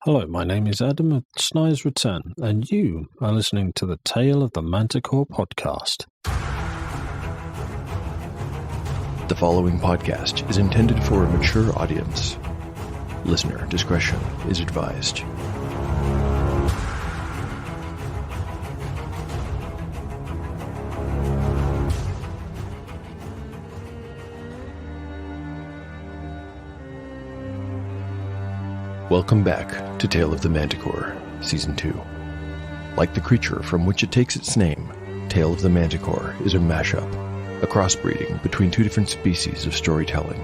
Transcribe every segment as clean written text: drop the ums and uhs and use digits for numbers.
Hello, my name is Adam of Snide's Return, and you are listening to the Tale of the Manticore podcast. The following podcast is intended for a mature audience. Listener discretion is advised. Welcome back to Tale of the Manticore, Season 2. Like the creature from which it takes its name, Tale of the Manticore is a mashup, a crossbreeding between two different species of storytelling.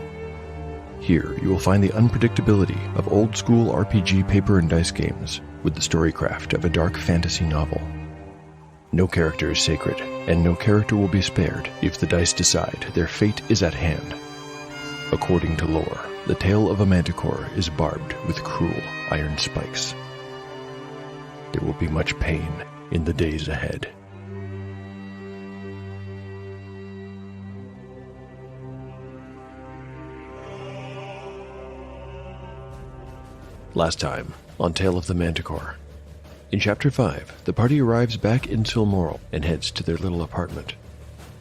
Here you will find the unpredictability of old-school RPG paper and dice games with the storycraft of a dark fantasy novel. No character is sacred, and no character will be spared if the dice decide their fate is at hand. According to lore, the tail of a manticore is barbed with cruel iron spikes. There will be much pain in the days ahead. Last time, on Tale of the Manticore. In Chapter 5, the party arrives back in Silmoral and heads to their little apartment.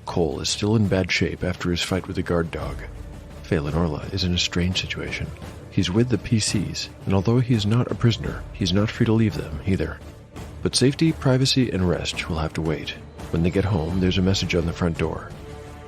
Cole is still in bad shape after his fight with the guard dog. Phelan is in a strange situation. He's with the PCs, and although he is not a prisoner, he's not free to leave them either. But safety, privacy, and rest will have to wait. When they get home, there's a message on the front door.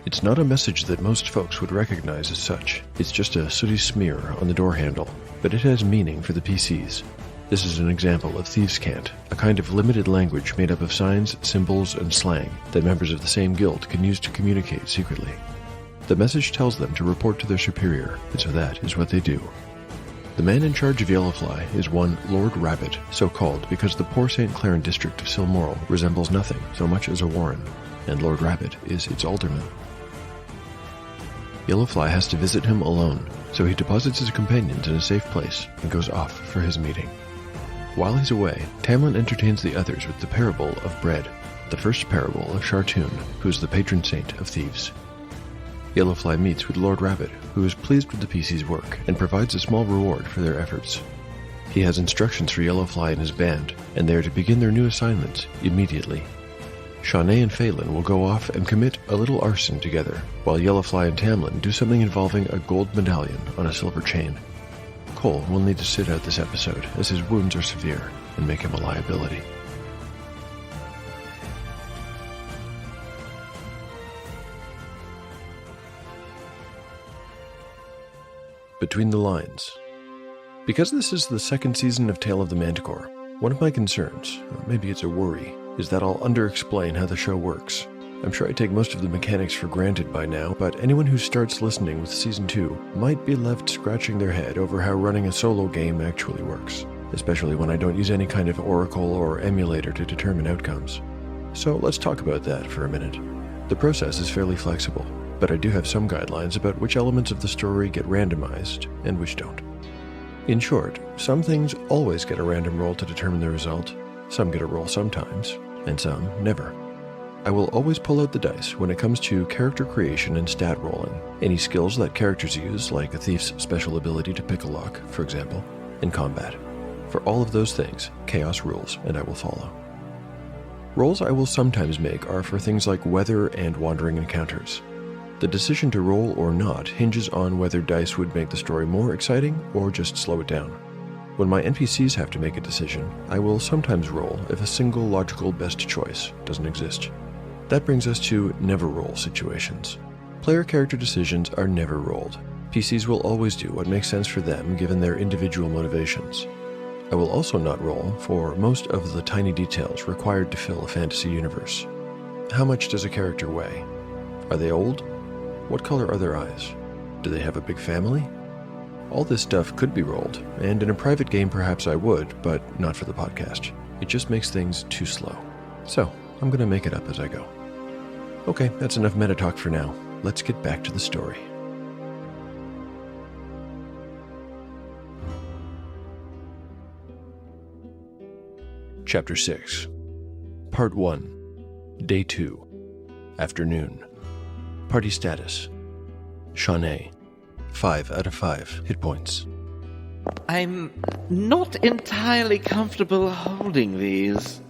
It's not a message that most folks would recognize as such. It's just a sooty smear on the door handle, but it has meaning for the PCs. This is an example of Thieves' Cant, a kind of limited language made up of signs, symbols, and slang that members of the same guild can use to communicate secretly. The message tells them to report to their superior, and so that is what they do. The man in charge of Yellowfly is one Lord Rabbit, so called because the poor St. Claren district of Silmoral resembles nothing so much as a warren, and Lord Rabbit is its alderman. Yellowfly has to visit him alone, so he deposits his companions in a safe place and goes off for his meeting. While he's away, Tamlin entertains the others with the parable of bread, the first parable of Shartoon, who is the patron saint of thieves. Yellowfly meets with Lord Rabbit, who is pleased with the PC's work and provides a small reward for their efforts. He has instructions for Yellowfly and his band, and they are to begin their new assignments immediately. Shawnee and Phelan will go off and commit a little arson together, while Yellowfly and Tamlin do something involving a gold medallion on a silver chain. Cole will need to sit out this episode, as his wounds are severe and make him a liability. Between the lines. Because this is the second season of Tale of the Manticore, one of my concerns, or maybe it's a worry, is that I'll under-explain how the show works. I'm sure I take most of the mechanics for granted by now, but anyone who starts listening with Season 2 might be left scratching their head over how running a solo game actually works, especially when I don't use any kind of oracle or emulator to determine outcomes. So let's talk about that for a minute. The process is fairly flexible, but I do have some guidelines about which elements of the story get randomized and which don't. In short, some things always get a random roll to determine the result, some get a roll sometimes, and some never. I will always pull out the dice when it comes to character creation and stat rolling, any skills that characters use, like a thief's special ability to pick a lock, for example, in combat. For all of those things, chaos rules, and I will follow. Rolls I will sometimes make are for things like weather and wandering encounters. The decision to roll or not hinges on whether dice would make the story more exciting or just slow it down. When my NPCs have to make a decision, I will sometimes roll if a single logical best choice doesn't exist. That brings us to never roll situations. Player character decisions are never rolled. PCs will always do what makes sense for them given their individual motivations. I will also not roll for most of the tiny details required to fill a fantasy universe. How much does a character weigh? Are they old? What color are their eyes? Do they have a big family? All this stuff could be rolled, and in a private game perhaps I would, but not for the podcast. It just makes things too slow. So, I'm going to make it up as I go. Okay, that's enough meta talk for now. Let's get back to the story. Chapter 6. Part 1. Day 2. Afternoon. Party status. Shawnee. 5 out of 5 hit points. I'm not entirely comfortable holding these.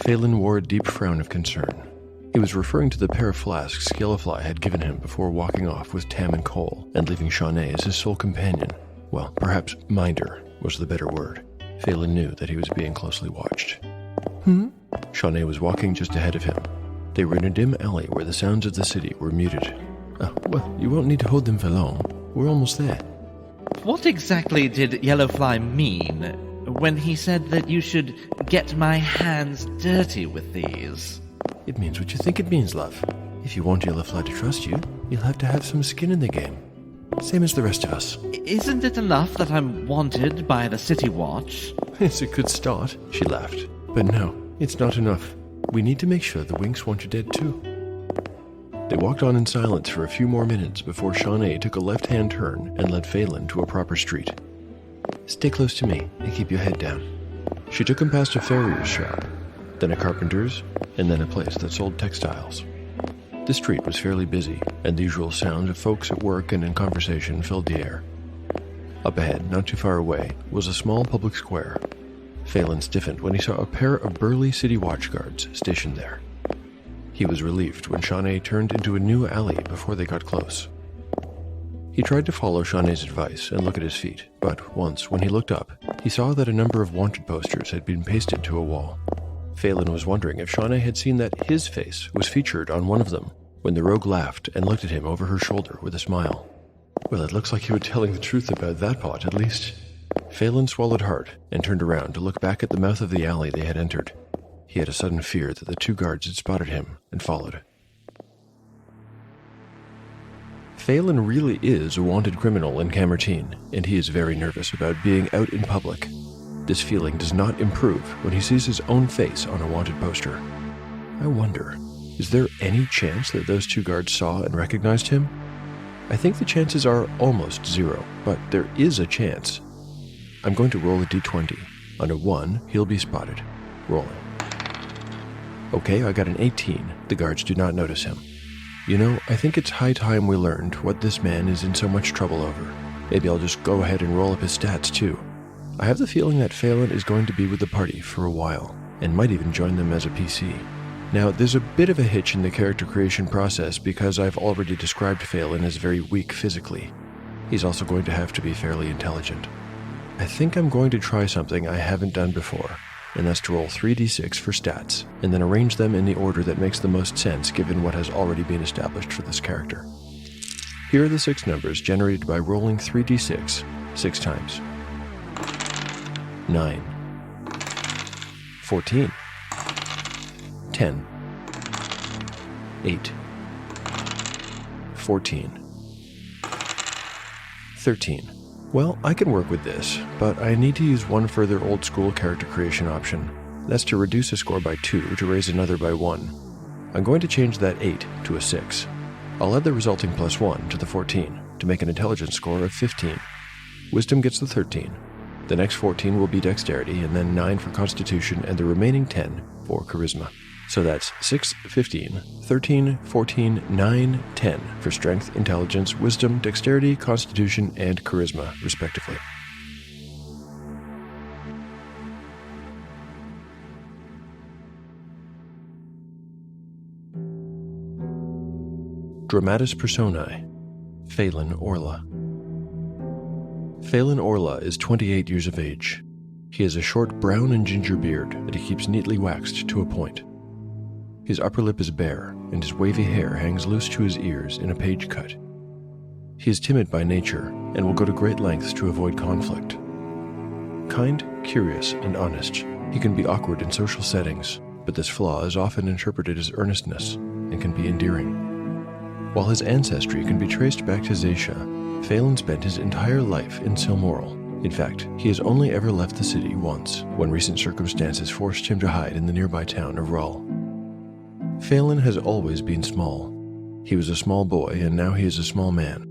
Phelan wore a deep frown of concern. He was referring to the pair of flasks Skillifly had given him before walking off with Tam and Cole and leaving Shawnee as his sole companion. Well, perhaps minder was the better word. Phelan knew that he was being closely watched. Shawnee was walking just ahead of him. They were in a dim alley where the sounds of the city were muted. Oh, well, you won't need to hold them for long. We're almost there. What exactly did Yellowfly mean when he said that you should get my hands dirty with these? It means what you think it means, love. If you want Yellowfly to trust you, you'll have to have some skin in the game. Same as the rest of us. Isn't it enough that I'm wanted by the City Watch? It's a good start, she laughed. But no, it's not enough. We need to make sure the Winks want you dead too. They walked on in silence for a few more minutes before Shawnee took a left-hand turn and led Phelan to a proper street. Stay close to me and keep your head down. She took him past a farrier's shop, then a carpenter's, and then a place that sold textiles. The street was fairly busy, and the usual sound of folks at work and in conversation filled the air. Up ahead, not too far away, was a small public square. Phelan stiffened when he saw a pair of burly city watch guards stationed there. He was relieved when Shawnee turned into a new alley before they got close. He tried to follow Shawnee's advice and look at his feet, but once, when he looked up, he saw that a number of wanted posters had been pasted to a wall. Phelan was wondering if Shawnee had seen that his face was featured on one of them, when the rogue laughed and looked at him over her shoulder with a smile. Well, it looks like you were telling the truth about that part, at least. Phelan swallowed hard and turned around to look back at the mouth of the alley they had entered. He had a sudden fear that the two guards had spotted him and followed. Phelan really is a wanted criminal in Camertine, and he is very nervous about being out in public. This feeling does not improve when he sees his own face on a wanted poster. I wonder, is there any chance that those two guards saw and recognized him? I think the chances are almost zero, but there is a chance. I'm going to roll a d20. On a 1, he'll be spotted. Rolling. Okay, I got an 18. The guards do not notice him. You know, I think it's high time we learned what this man is in so much trouble over. Maybe I'll just go ahead and roll up his stats too. I have the feeling that Phelan is going to be with the party for a while, and might even join them as a PC. Now, there's a bit of a hitch in the character creation process because I've already described Phelan as very weak physically. He's also going to have to be fairly intelligent. I think I'm going to try something I haven't done before, and that's to roll 3d6 for stats, and then arrange them in the order that makes the most sense given what has already been established for this character. Here are the 6 numbers generated by rolling 3d6 6 times. 9, 14, 10, 8, 14, 13. Well, I can work with this, but I need to use one further old-school character creation option. That's to reduce a score by 2 to raise another by 1. I'm going to change that 8 to a 6. I'll add the resulting +1 to the 14 to make an intelligence score of 15. Wisdom gets the 13. The next 14 will be dexterity, and then 9 for constitution, and the remaining 10 for charisma. So that's 6, 15, 13, 14, 9, 10 for strength, intelligence, wisdom, dexterity, constitution, and charisma, respectively. Dramatis Personae, Phelan Orla. Phelan Orla is 28 years of age. He has a short brown and ginger beard that he keeps neatly waxed to a point. His upper lip is bare, and his wavy hair hangs loose to his ears in a page cut. He is timid by nature, and will go to great lengths to avoid conflict. Kind, curious, and honest, he can be awkward in social settings, but this flaw is often interpreted as earnestness, and can be endearing. While his ancestry can be traced back to Zaisha, Phelan spent his entire life in Silmoral. In fact, he has only ever left the city once, when recent circumstances forced him to hide in the nearby town of Rull. Phelan has always been small. He was a small boy, and now he is a small man.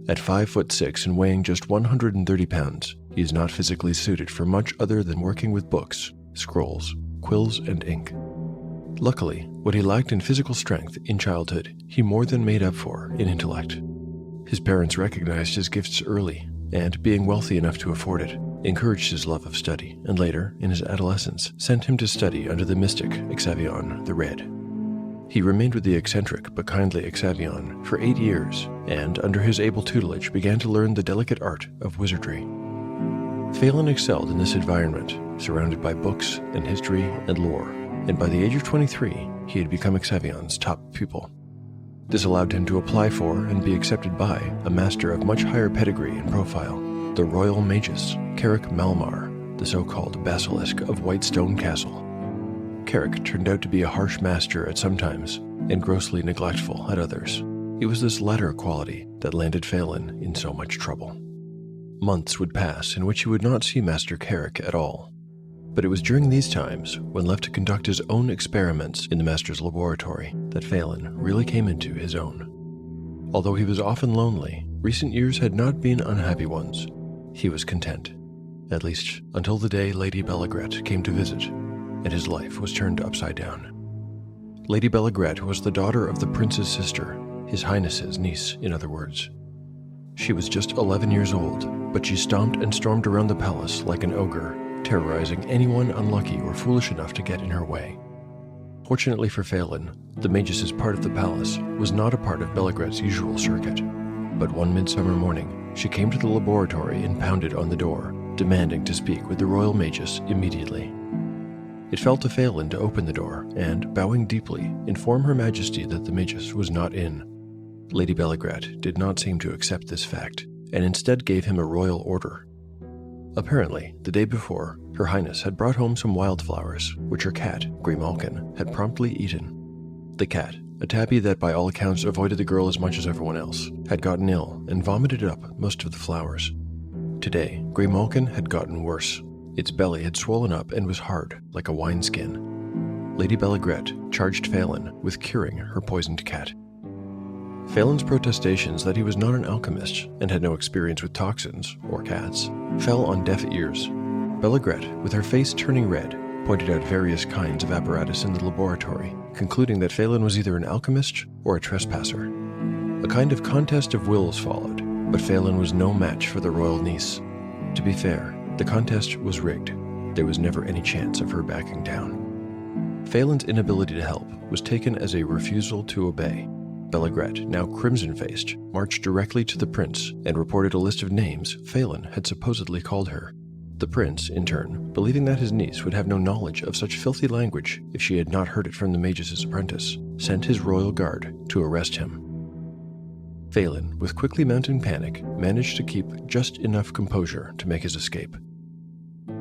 At 5'6" and weighing just 130 pounds, he is not physically suited for much other than working with books, scrolls, quills, and ink. Luckily, what he lacked in physical strength in childhood, he more than made up for in intellect. His parents recognized his gifts early, and being wealthy enough to afford it, encouraged his love of study, and later, in his adolescence, sent him to study under the mystic Xavion the Red. He remained with the eccentric but kindly Xavion for 8 years, and under his able tutelage began to learn the delicate art of wizardry. Phelan excelled in this environment, surrounded by books and history and lore, and by the age of 23, he had become Xavion's top pupil. This allowed him to apply for and be accepted by a master of much higher pedigree and profile, the Royal Magus, Carrick Malmar, the so-called Basilisk of Whitestone Castle. Carrick turned out to be a harsh master at some times, and grossly neglectful at others. It was this latter quality that landed Phelan in so much trouble. Months would pass in which he would not see Master Carrick at all. But it was during these times, when left to conduct his own experiments in the Master's laboratory, that Phelan really came into his own. Although he was often lonely, recent years had not been unhappy ones. He was content, at least until the day Lady Bellegret came to visit, and his life was turned upside down. Lady Bellegret was the daughter of the prince's sister, His Highness's niece, in other words. She was just 11 years old, but she stomped and stormed around the palace like an ogre, terrorizing anyone unlucky or foolish enough to get in her way. Fortunately for Phelan, the Magus's part of the palace was not a part of Bellegret's usual circuit, but one midsummer morning, she came to the laboratory and pounded on the door, demanding to speak with the Royal Magus immediately. It fell to Phelan to open the door and, bowing deeply, inform Her Majesty that the Magus was not in. Lady Bellegret did not seem to accept this fact, and instead gave him a royal order. Apparently, the day before, Her Highness had brought home some wildflowers, which her cat, Greymalkin, had promptly eaten. The cat, a tabby that by all accounts avoided the girl as much as everyone else, had gotten ill and vomited up most of the flowers. Today, Greymalkin had gotten worse. Its belly had swollen up and was hard, like a wineskin. Lady Bellegret charged Phelan with curing her poisoned cat. Phelan's protestations that he was not an alchemist and had no experience with toxins, or cats, fell on deaf ears. Bellegret, with her face turning red, pointed out various kinds of apparatus in the laboratory, concluding that Phelan was either an alchemist or a trespasser. A kind of contest of wills followed, but Phelan was no match for the royal niece. To be fair, the contest was rigged. There was never any chance of her backing down. Phelan's inability to help was taken as a refusal to obey. Bellegret, now crimson-faced, marched directly to the prince and reported a list of names Phelan had supposedly called her. The prince, in turn, believing that his niece would have no knowledge of such filthy language if she had not heard it from the Magus's apprentice, sent his royal guard to arrest him. Phelan, with quickly mounting panic, managed to keep just enough composure to make his escape.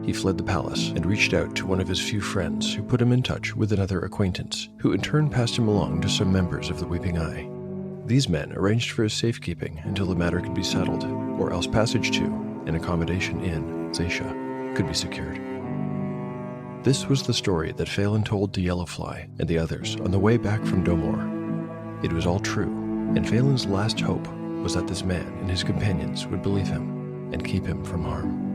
He fled the palace and reached out to one of his few friends who put him in touch with another acquaintance, who in turn passed him along to some members of the Weeping Eye. These men arranged for his safekeeping until the matter could be settled, or else passage to, and accommodation in, Zaisha could be secured. This was the story that Phelan told to Yellowfly and the others on the way back from Domor. It was all true, and Phelan's last hope was that this man and his companions would believe him and keep him from harm.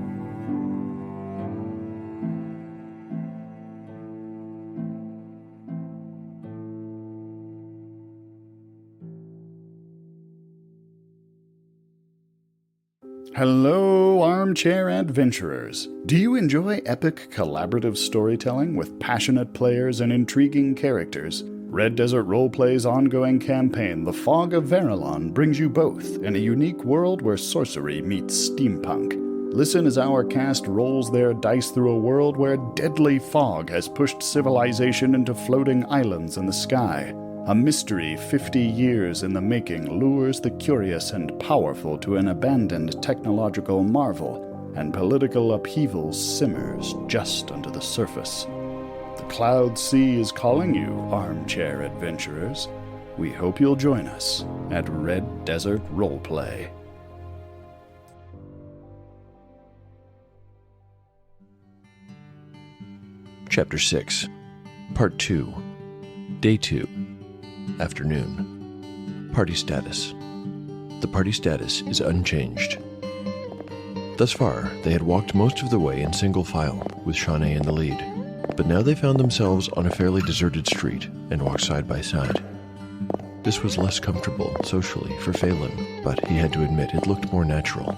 Hello, armchair adventurers. Do you enjoy epic collaborative storytelling with passionate players and intriguing characters? Red Desert Roleplay's ongoing campaign, The Fog of Verilon, brings you both in a unique world where sorcery meets steampunk. Listen as our cast rolls their dice through a world where deadly fog has pushed civilization into floating islands in the sky. A mystery 50 years in the making lures the curious and powerful to an abandoned technological marvel, and political upheaval simmers just under the surface. The Cloud Sea is calling you, armchair adventurers. We hope you'll join us at Red Desert Roleplay. Chapter 6, Part 2, Day 2, Afternoon. Party status. The party status is unchanged. Thus far, they had walked most of the way in single file, with Shawnee in the lead, but now they found themselves on a fairly deserted street and walked side by side. This was less comfortable socially for Phelan, but he had to admit it looked more natural.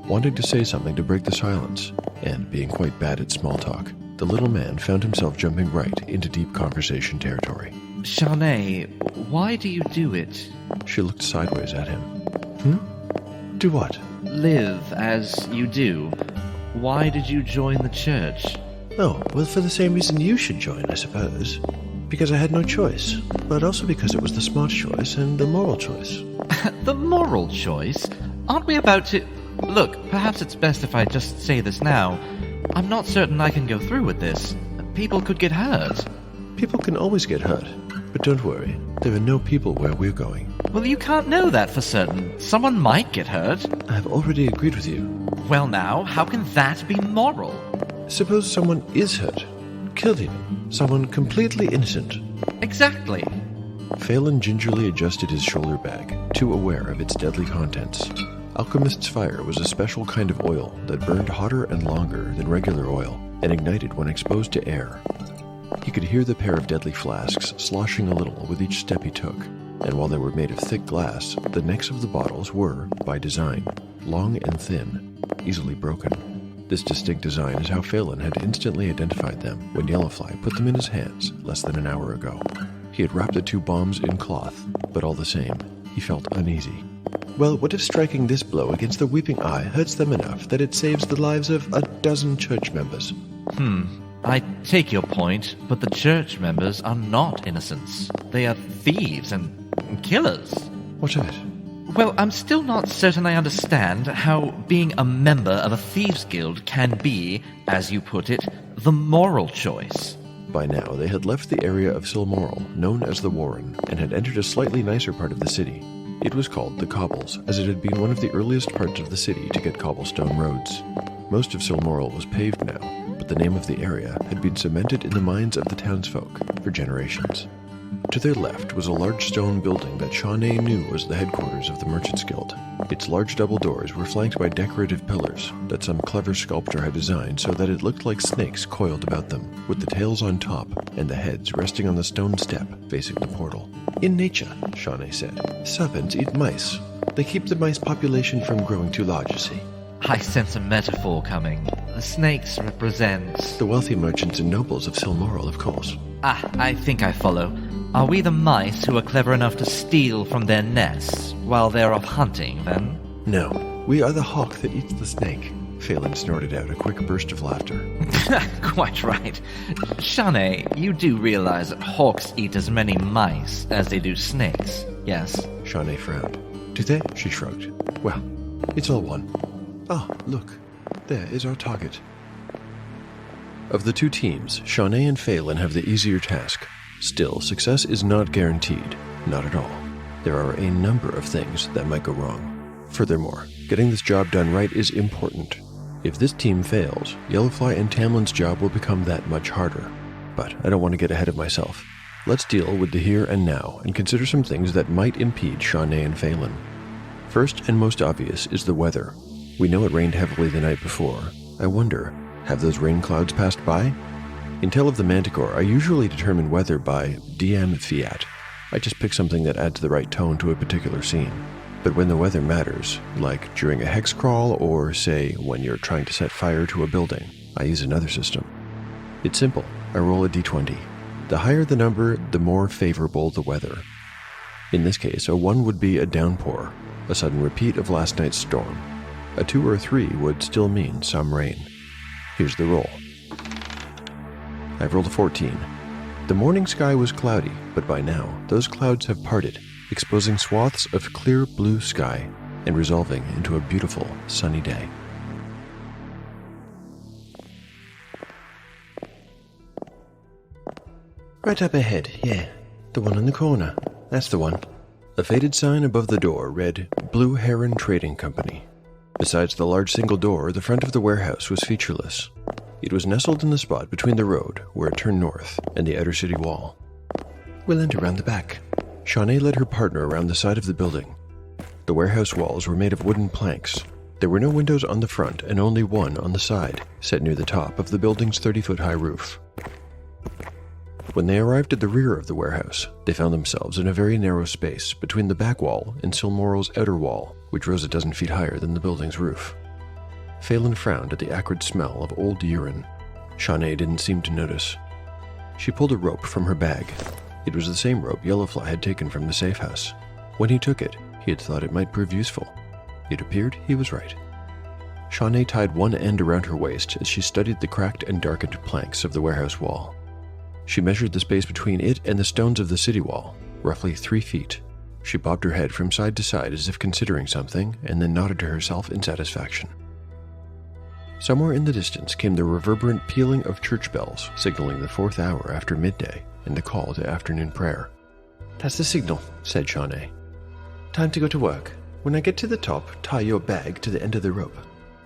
wanting to say something to break the silence, and being quite bad at small talk, the little man found himself jumping right into deep conversation territory. Shanae, why do you do it? She looked sideways at him. Do what? Live as you do. Why did you join the church? Oh, well, for the same reason you should join, I suppose. Because I had no choice, but also because it was the smart choice and the moral choice. The moral choice? Aren't we about to... Look, perhaps it's best if I just say this now. I'm not certain I can go through with this. People could get hurt. People can always get hurt, but don't worry. There are no people where we're going. Well, you can't know that for certain. Someone might get hurt. I have already agreed with you. Well now, how can that be moral? Suppose someone is hurt. Killed even. Someone completely innocent. Exactly. Phelan gingerly adjusted his shoulder bag, too aware of its deadly contents. Alchemist's fire was a special kind of oil that burned hotter and longer than regular oil and ignited when exposed to air. He could hear the pair of deadly flasks sloshing a little with each step he took, and while they were made of thick glass, the necks of the bottles were, by design, long and thin, easily broken. This distinct design is how Phelan had instantly identified them when Yellowfly put them in his hands less than an hour ago. He had wrapped the two bombs in cloth, but all the same, he felt uneasy. Well, what if striking this blow against the weeping eye hurts them enough that it saves the lives of a dozen church members? I take your point, but the church members are not innocents. They are thieves and killers. What of it? Well, I'm still not certain I understand how being a member of a thieves' guild can be, as you put it, the moral choice. By now, they had left the area of Silmoral, known as the Warren, and had entered a slightly nicer part of the city. It was called the Cobbles, as it had been one of the earliest parts of the city to get cobblestone roads. Most of Silmoral was paved now, but the name of the area had been cemented in the minds of the townsfolk for generations. To their left was a large stone building that Shanae knew was the headquarters of the Merchants Guild. Its large double doors were flanked by decorative pillars that some clever sculptor had designed so that it looked like snakes coiled about them, with the tails on top and the heads resting on the stone step facing the portal. In nature, Shanae said, serpents eat mice. They keep the mice population from growing too large, you see. I sense a metaphor coming. The snakes represent... The wealthy merchants and nobles of Silmoral, of course. I think I follow. Are we the mice who are clever enough to steal from their nests while they're off hunting, then? No, we are the hawk that eats the snake. Phelan snorted out a quick burst of laughter. Quite right. Shanae, you do realize that hawks eat as many mice as they do snakes, yes? Shanae frowned. Do they? She shrugged. Well, it's all one. Ah, look. There is our target. Of the two teams, Shanae and Phelan have the easier task. Still, success is not guaranteed. Not at all. There are a number of things that might go wrong. Furthermore, getting this job done right is important. If this team fails, Yellowfly and Tamlin's job will become that much harder. But I don't want to get ahead of myself. Let's deal with the here and now and consider some things that might impede Shanae and Phelan. First and most obvious is the weather. We know it rained heavily the night before. I wonder, have those rain clouds passed by? In Tale of the Manticore, I usually determine weather by DM Fiat. I just pick something that adds the right tone to a particular scene. But when the weather matters, like during a hex crawl or, say, when you're trying to set fire to a building, I use another system. It's simple. I roll a d20. The higher the number, the more favorable the weather. In this case, a 1 would be a downpour, a sudden repeat of last night's storm. A 2 or a 3 would still mean some rain. Here's the roll. I've rolled a 14. The morning sky was cloudy, but by now, those clouds have parted, exposing swaths of clear blue sky and resolving into a beautiful, sunny day. Right up ahead, yeah. The one in the corner. That's the one. A faded sign above the door read, Blue Heron Trading Company. Besides the large single door, the front of the warehouse was featureless. It was nestled in the spot between the road, where it turned north, and the outer city wall. We'll enter round the back. Shanae led her partner around the side of the building. The warehouse walls were made of wooden planks. There were no windows on the front and only one on the side, set near the top of the building's 30-foot-high roof. When they arrived at the rear of the warehouse, they found themselves in a very narrow space between the back wall and Silmoral's outer wall, which rose a dozen feet higher than the building's roof. Phelan frowned at the acrid smell of old urine. Shawnee didn't seem to notice. She pulled a rope from her bag. It was the same rope Yellowfly had taken from the safe house. When he took it, he had thought it might prove useful. It appeared he was right. Shawnee tied one end around her waist as she studied the cracked and darkened planks of the warehouse wall. She measured the space between it and the stones of the city wall, roughly 3 feet. She bobbed her head from side to side as if considering something, and then nodded to herself in satisfaction. Somewhere in the distance came the reverberant pealing of church bells, signaling the 4th hour after midday and the call to afternoon prayer. "That's the signal," said Shawnee. "Time to go to work. When I get to the top, tie your bag to the end of the rope."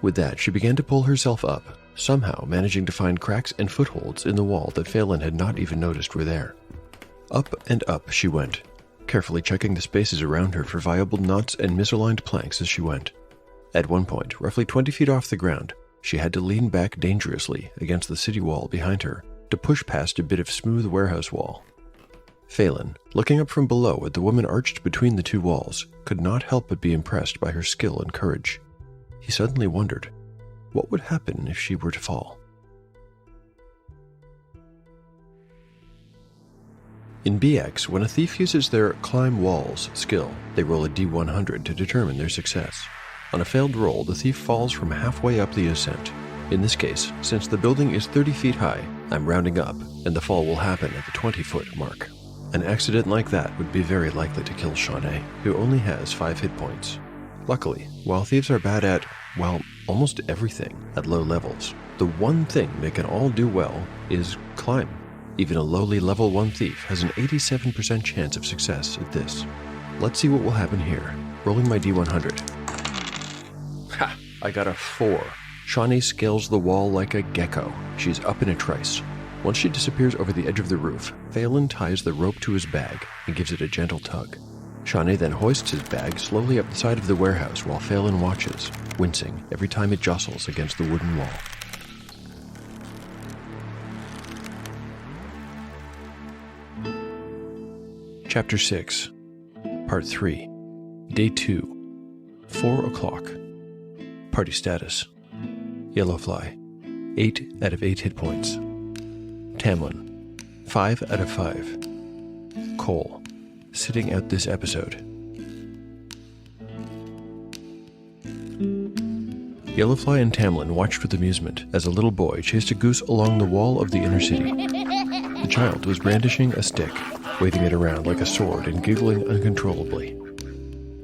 With that, she began to pull herself up, somehow managing to find cracks and footholds in the wall that Phelan had not even noticed were there. Up and up she went, carefully checking the spaces around her for viable knots and misaligned planks as she went. At one point, roughly 20 feet off the ground, she had to lean back dangerously against the city wall behind her to push past a bit of smooth warehouse wall. Phelan, looking up from below at the woman arched between the two walls, could not help but be impressed by her skill and courage. He suddenly wondered, what would happen if she were to fall? In BX, when a thief uses their climb walls skill, they roll a D100 to determine their success. On a failed roll, the thief falls from halfway up the ascent. In this case, since the building is 30 feet high, I'm rounding up, and the fall will happen at the 20-foot mark. An accident like that would be very likely to kill Shawnee, who only has 5 hit points. Luckily, while thieves are bad at, well, almost everything at low levels, the one thing they can all do well is climb. Even a lowly level 1 thief has an 87% chance of success at this. Let's see what will happen here. Rolling my D100. Ha! I got a 4. Shawnee scales the wall like a gecko. She's up in a trice. Once she disappears over the edge of the roof, Phelan ties the rope to his bag and gives it a gentle tug. Shawnee then hoists his bag slowly up the side of the warehouse while Phelan watches, wincing every time it jostles against the wooden wall. Chapter 6, Part 3, Day 2, 4 o'clock. Party status. Yellowfly, 8 out of 8 hit points. Tamlin, 5 out of 5. Cole, sitting out this episode. Yellowfly and Tamlin watched with amusement as a little boy chased a goose along the wall of the inner city. The child was brandishing a stick, waving it around like a sword and giggling uncontrollably.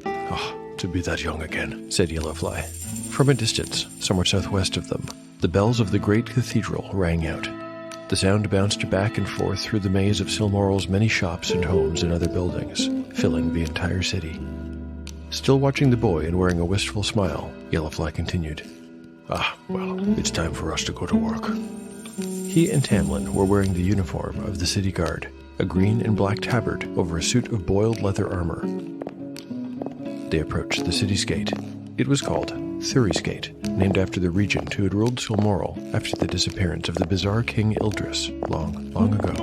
"Oh, to be that young again," said Yellowfly. From a distance, somewhere southwest of them, the bells of the great cathedral rang out. The sound bounced back and forth through the maze of Silmaril's many shops and homes and other buildings, filling the entire city. Still watching the boy and wearing a wistful smile, Yellowfly continued, Well, it's time for us to go to work." He and Tamlin were wearing the uniform of the city guard, a green and black tabard over a suit of boiled leather armor. They approached the city's gate. It was called Thury's Gate, named after the regent who had ruled Silmaril after the disappearance of the bizarre King Ildris long, long ago.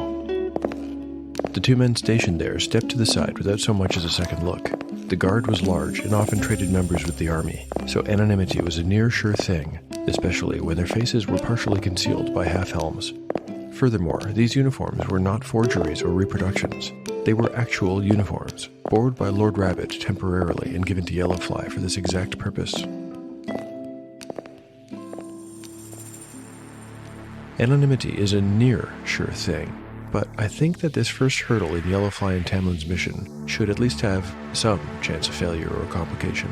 The two men stationed there stepped to the side without so much as a second look. The guard was large and often traded members with the army, so anonymity was a near sure thing, especially when their faces were partially concealed by half-helms. Furthermore, these uniforms were not forgeries or reproductions. They were actual uniforms, borrowed by Lord Rabbit temporarily and given to Yellowfly for this exact purpose. Anonymity is a near sure thing, but I think that this first hurdle in Yellowfly and Tamlin's mission should at least have some chance of failure or complication,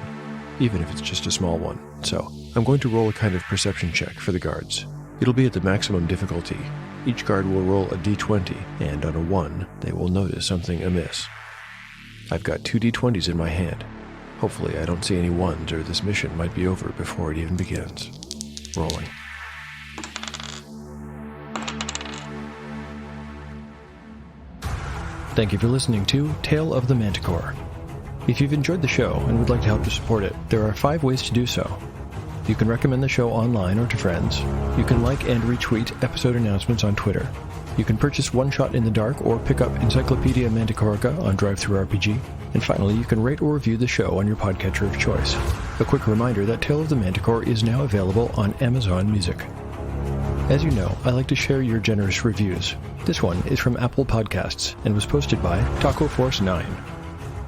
even if it's just a small one. So, I'm going to roll a kind of perception check for the guards. It'll be at the maximum difficulty. Each guard will roll a d20, and on a 1, they will notice something amiss. I've got 2 d20s in my hand. Hopefully I don't see any 1s, or this mission might be over before it even begins. Rolling. Thank you for listening to Tale of the Manticore. If you've enjoyed the show and would like to help to support it, there are 5 ways to do so. You can recommend the show online or to friends. You can like and retweet episode announcements on Twitter. You can purchase One Shot in the Dark or pick up Encyclopedia Manticorica on Drive-Thru-RPG. And finally, you can rate or review the show on your podcatcher of choice. A quick reminder that Tale of the Manticore is now available on Amazon Music. As you know, I like to share your generous reviews. This one is from Apple Podcasts and was posted by Taco Force 9.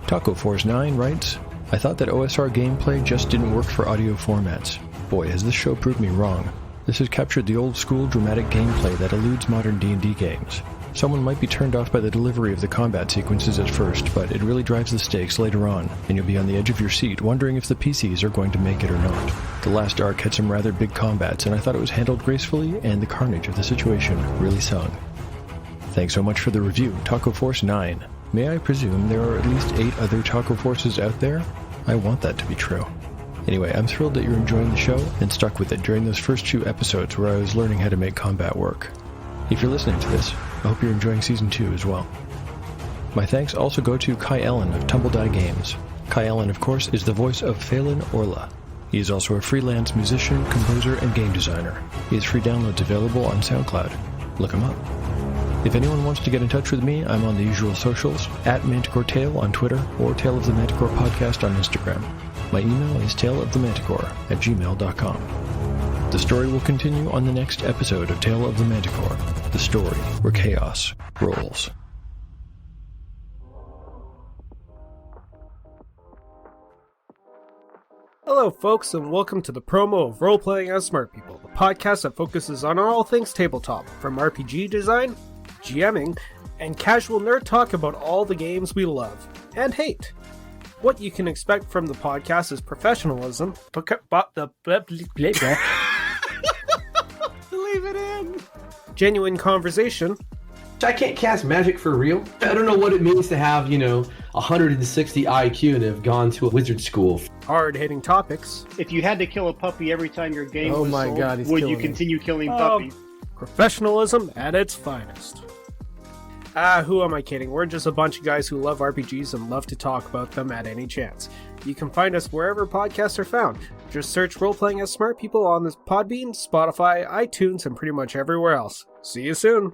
Taco Force 9 writes, I thought that OSR gameplay just didn't work for audio formats. Boy, has this show proved me wrong. This has captured the old-school dramatic gameplay that eludes modern D&D games. Someone might be turned off by the delivery of the combat sequences at first, but it really drives the stakes later on, and you'll be on the edge of your seat wondering if the PCs are going to make it or not. The last arc had some rather big combats, and I thought it was handled gracefully, and the carnage of the situation really sung. Thanks so much for the review, Taco Force 9. May I presume there are at least 8 other Taco Forces out there? I want that to be true. Anyway, I'm thrilled that you're enjoying the show and stuck with it during those first 2 episodes where I was learning how to make combat work. If you're listening to this, I hope you're enjoying Season 2 as well. My thanks also go to Kai Ellen of Tumble Die Games. Kai Ellen, of course, is the voice of Phelan Orla. He is also a freelance musician, composer, and game designer. He has free downloads available on SoundCloud. Look him up. If anyone wants to get in touch with me, I'm on the usual socials, at Manticore Tale on Twitter, or Tale of the Manticore Podcast on Instagram. My email is taleofthemanticore@gmail.com. The story will continue on the next episode of Tale of the Manticore, the story where chaos rolls. Hello, folks, and welcome to the promo of Role-Playing as Smart People, the podcast that focuses on all things tabletop, from RPG design, GMing, and casual nerd talk about all the games we love and hate. What you can expect from the podcast is professionalism, leave it in, genuine conversation. I can't cast magic for real. I don't know what it means to have, 160 IQ and have gone to a wizard school. Hard-hitting topics. If you had to kill a puppy every time your game was sold, God, would you continue killing puppies? Professionalism at its finest. Who am I kidding? We're just a bunch of guys who love RPGs and love to talk about them at any chance. You can find us wherever podcasts are found. Just search Role-Playing as Smart People on the Podbean, Spotify, iTunes, and pretty much everywhere else. See you soon!